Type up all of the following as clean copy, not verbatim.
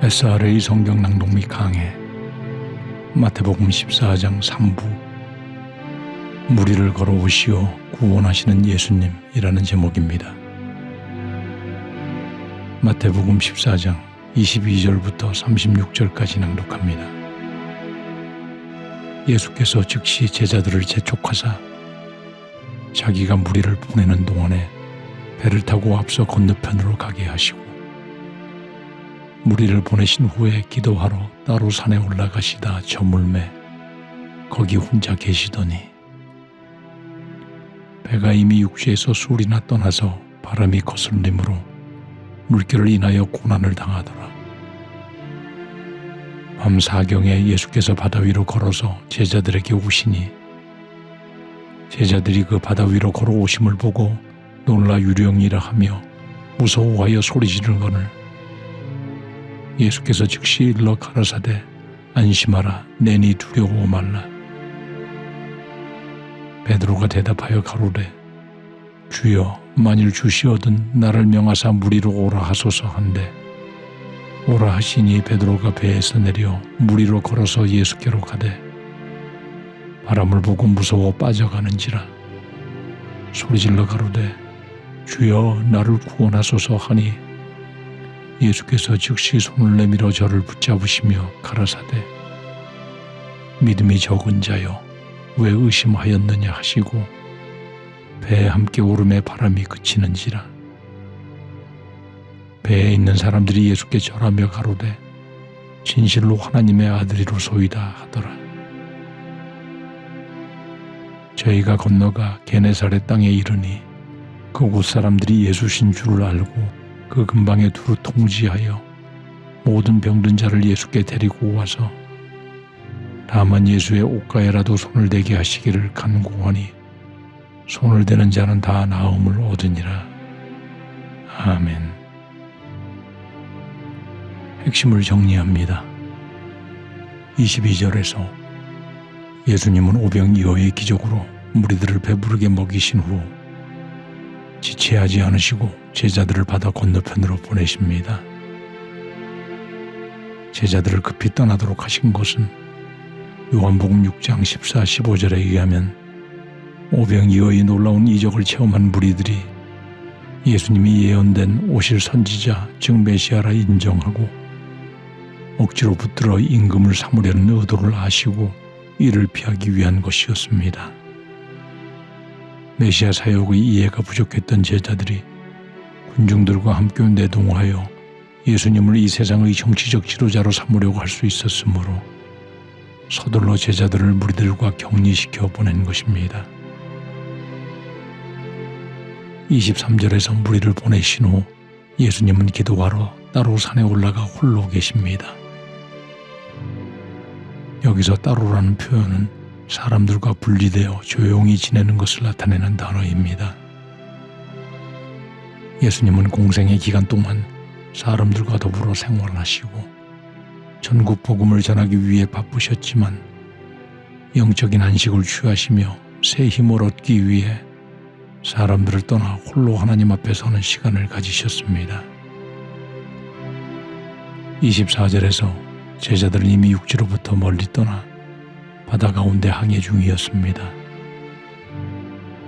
SRA 성경 낭독 및 강해 마태복음 14장 3부 무리를 걸어오시어 구원하시는 예수님이라는 제목입니다. 마태복음 14장 22절부터 36절까지 낭독합니다. 예수께서 즉시 제자들을 재촉하사 자기가 무리를 보내는 동안에 배를 타고 앞서 건너편으로 가게 하시고 무리를 보내신 후에 기도하러 따로 산에 올라가시다 저물매 거기 혼자 계시더니 배가 이미 육지에서 술이나 떠나서 바람이 거슬림으로 물결을 인하여 고난을 당하더라. 밤 사경에 예수께서 바다 위로 걸어서 제자들에게 오시니 제자들이 그 바다 위로 걸어오심을 보고 놀라 유령이라 하며 무서워하여 소리지르거늘 예수께서 즉시 일러 가라사대 안심하라 내니 두려워 말라. 베드로가 대답하여 가로되 주여 만일 주시어든 나를 명하사 무리로 오라 하소서 한데 오라 하시니 베드로가 배에서 내려 무리로 걸어서 예수께로 가되 바람을 보고 무서워 빠져가는지라 소리질러 가로되 주여 나를 구원하소서 하니 예수께서 즉시 손을 내밀어 저를 붙잡으시며 가라사대 믿음이 적은 자여 왜 의심하였느냐 하시고 배에 함께 오름에 바람이 그치는지라. 배에 있는 사람들이 예수께 절하며 가로되 진실로 하나님의 아들이로소이다 하더라. 저희가 건너가 게네사렛 땅에 이르니 그곳 사람들이 예수신 줄을 알고 그 근방에 두루 통지하여 모든 병든 자를 예수께 데리고 와서 다만 예수의 옷가에라도 손을 대게 하시기를 간구하니 손을 대는 자는 다 나음을 얻으니라. 아멘. 핵심을 정리합니다. 22절에서 예수님은 오병이어의 기적으로 무리들을 배부르게 먹이신 후 지체하지 않으시고 제자들을 바다 건너편으로 보내십니다. 제자들을 급히 떠나도록 하신 것은 요한복음 6장 14, 15절에 의하면 오병이어의 놀라운 이적을 체험한 무리들이 예수님이 예언된 오실 선지자 즉 메시아라 인정하고 억지로 붙들어 임금을 삼으려는 의도를 아시고 이를 피하기 위한 것이었습니다. 메시아 사역의 이해가 부족했던 제자들이 군중들과 함께 내동하여 예수님을 이 세상의 정치적 지도자로 삼으려고 할 수 있었으므로 서둘러 제자들을 무리들과 격리시켜 보낸 것입니다. 23절에서 무리를 보내신 후 예수님은 기도하러 따로 산에 올라가 홀로 계십니다. 여기서 따로라는 표현은 사람들과 분리되어 조용히 지내는 것을 나타내는 단어입니다. 예수님은 공생의 기간 동안 사람들과 더불어 생활하시고 전국 복음을 전하기 위해 바쁘셨지만 영적인 안식을 취하시며 새 힘을 얻기 위해 사람들을 떠나 홀로 하나님 앞에 서는 시간을 가지셨습니다. 24절에서 제자들은 이미 육지로부터 멀리 떠나 바다 가운데 항해 중이었습니다.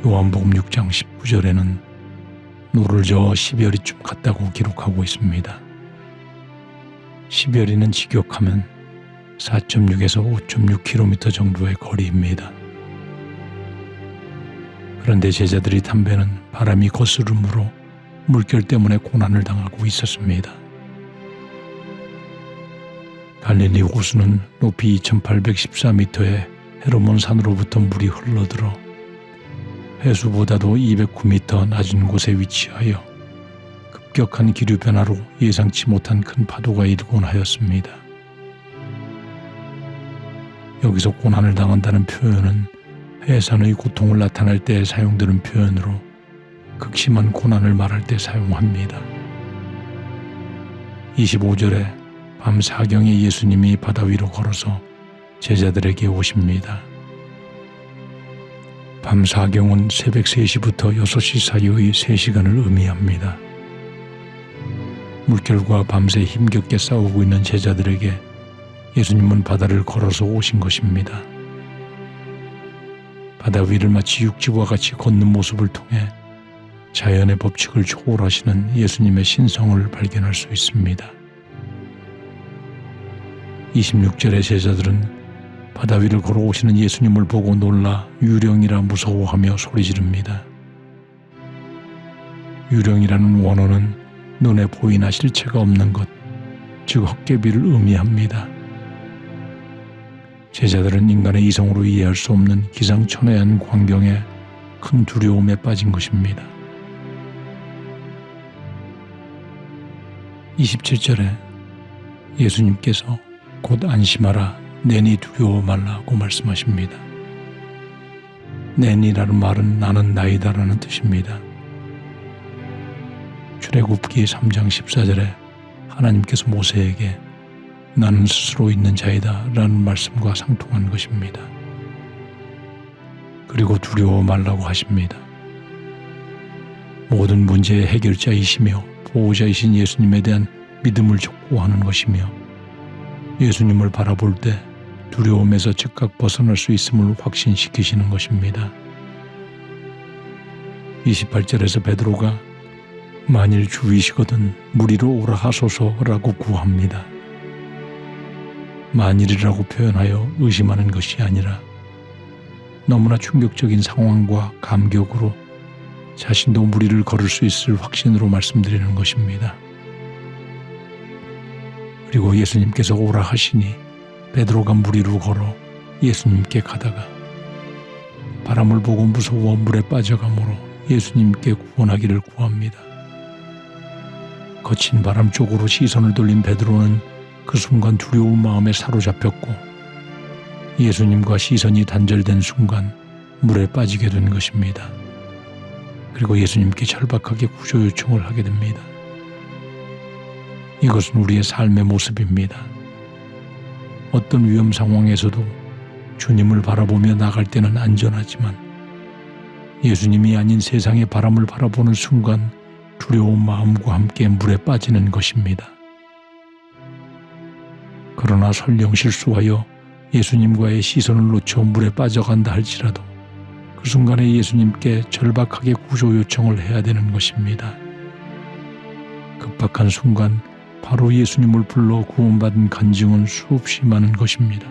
요한복음 6장 19절에는 노를 저어 10여리쯤 갔다고 기록하고 있습니다. 10여리는 직역하면 4.6에서 5.6km 정도의 거리입니다. 그런데 제자들이 탄 배는 바람이 거스름으로 물결 때문에 고난을 당하고 있었습니다. 갈릴리 호수는 높이 2814m의 헤르몬 산으로부터 물이 흘러들어 해수보다도 209m 낮은 곳에 위치하여 급격한 기류 변화로 예상치 못한 큰 파도가 일곤 하였습니다. 여기서 고난을 당한다는 표현은 해산의 고통을 나타낼 때 사용되는 표현으로 극심한 고난을 말할 때 사용합니다. 25절에 밤 사경에 예수님이 바다 위로 걸어서 제자들에게 오십니다. 밤 사경은 새벽 3시부터 6시 사이의 3시간을 의미합니다. 물결과 밤새 힘겹게 싸우고 있는 제자들에게 예수님은 바다를 걸어서 오신 것입니다. 바다 위를 마치 육지와 같이 걷는 모습을 통해 자연의 법칙을 초월하시는 예수님의 신성을 발견할 수 있습니다. 26절의 제자들은 바다 위를 걸어오시는 예수님을 보고 놀라 유령이라 무서워하며 소리지릅니다. 유령이라는 원어는 눈에 보이나 실체가 없는 것, 즉 헛개비를 의미합니다. 제자들은 인간의 이성으로 이해할 수 없는 기상천외한 광경에 큰 두려움에 빠진 것입니다. 27절에 예수님께서 곧 안심하라, 내니 두려워 말라고 말씀하십니다. 내니라는 말은 나는 나이다라는 뜻입니다. 출애굽기 3장 14절에 하나님께서 모세에게 나는 스스로 있는 자이다 라는 말씀과 상통한 것입니다. 그리고 두려워 말라고 하십니다. 모든 문제의 해결자이시며 보호자이신 예수님에 대한 믿음을 촉구하는 것이며 예수님을 바라볼 때 두려움에서 즉각 벗어날 수 있음을 확신시키시는 것입니다. 28절에서 베드로가 만일 주이시거든 무리로 오라 하소서라고 구합니다. 만일이라고 표현하여 의심하는 것이 아니라 너무나 충격적인 상황과 감격으로 자신도 무리를 걸을 수 있을 확신으로 말씀드리는 것입니다. 그리고 예수님께서 오라 하시니 베드로가 무리로 걸어 예수님께 가다가 바람을 보고 무서워 물에 빠져가므로 예수님께 구원하기를 구합니다. 거친 바람 쪽으로 시선을 돌린 베드로는 그 순간 두려운 마음에 사로잡혔고 예수님과 시선이 단절된 순간 물에 빠지게 된 것입니다. 그리고 예수님께 절박하게 구조 요청을 하게 됩니다. 이것은 우리의 삶의 모습입니다. 어떤 위험 상황에서도 주님을 바라보며 나갈 때는 안전하지만 예수님이 아닌 세상의 바람을 바라보는 순간 두려운 마음과 함께 물에 빠지는 것입니다. 그러나 설령 실수하여 예수님과의 시선을 놓쳐 물에 빠져간다 할지라도 그 순간에 예수님께 절박하게 구조 요청을 해야 되는 것입니다. 급박한 순간 바로 예수님을 불러 구원받은 간증은 수없이 많은 것입니다.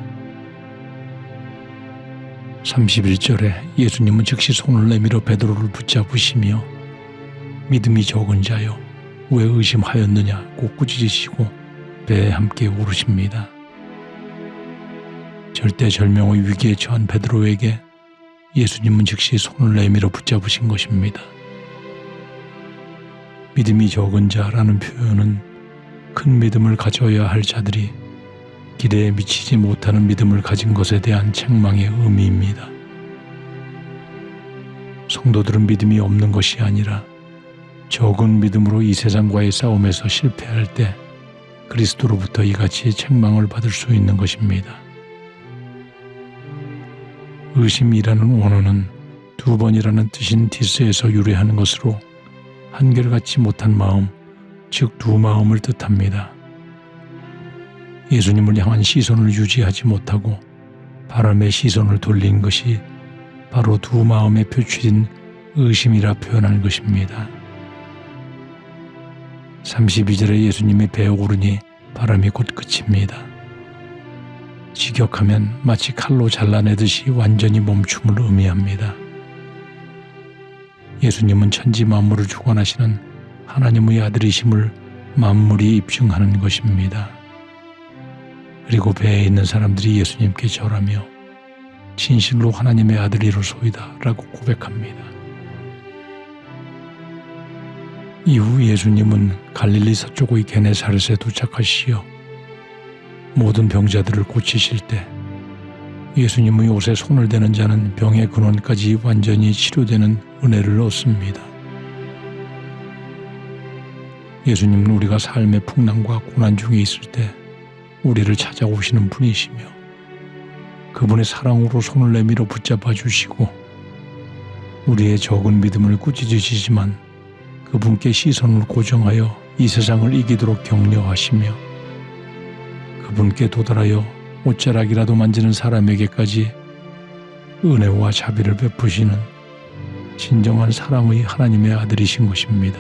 31절에 예수님은 즉시 손을 내밀어 베드로를 붙잡으시며 믿음이 적은 자여 왜 의심하였느냐고 꾸짖으시고 배에 함께 오르십니다. 절대절명의 위기에 처한 베드로에게 예수님은 즉시 손을 내밀어 붙잡으신 것입니다. 믿음이 적은 자라는 표현은 큰 믿음을 가져야 할 자들이 기대에 미치지 못하는 믿음을 가진 것에 대한 책망의 의미입니다. 성도들은 믿음이 없는 것이 아니라 적은 믿음으로 이 세상과의 싸움에서 실패할 때 그리스도로부터 이같이 책망을 받을 수 있는 것입니다. 의심이라는 원어는 두 번이라는 뜻인 디스에서 유래하는 것으로 한결같이 못한 마음, 즉 두 마음을 뜻합니다. 예수님을 향한 시선을 유지하지 못하고 바람의 시선을 돌린 것이 바로 두 마음의 표출인 의심이라 표현하는 것입니다. 32절에 예수님이 배에 오르니 바람이 곧 그칩니다. 직역하면 마치 칼로 잘라내듯이 완전히 멈춤을 의미합니다. 예수님은 천지 만물을 주관하시는 하나님의 아들이심을 만물이 입증하는 것입니다. 그리고 배에 있는 사람들이 예수님께 절하며 진실로 하나님의 아들이로소이다 라고 고백합니다. 이후 예수님은 갈릴리 서쪽의 게네사렛에 도착하시어 모든 병자들을 고치실 때 예수님의 옷에 손을 대는 자는 병의 근원까지 완전히 치료되는 은혜를 얻습니다. 예수님은 우리가 삶의 풍랑과 고난 중에 있을 때 우리를 찾아오시는 분이시며 그분의 사랑으로 손을 내밀어 붙잡아 주시고 우리의 적은 믿음을 꾸짖으시지만 그분께 시선을 고정하여 이 세상을 이기도록 격려하시며 그분께 도달하여 옷자락이라도 만지는 사람에게까지 은혜와 자비를 베푸시는 진정한 사랑의 하나님의 아들이신 것입니다.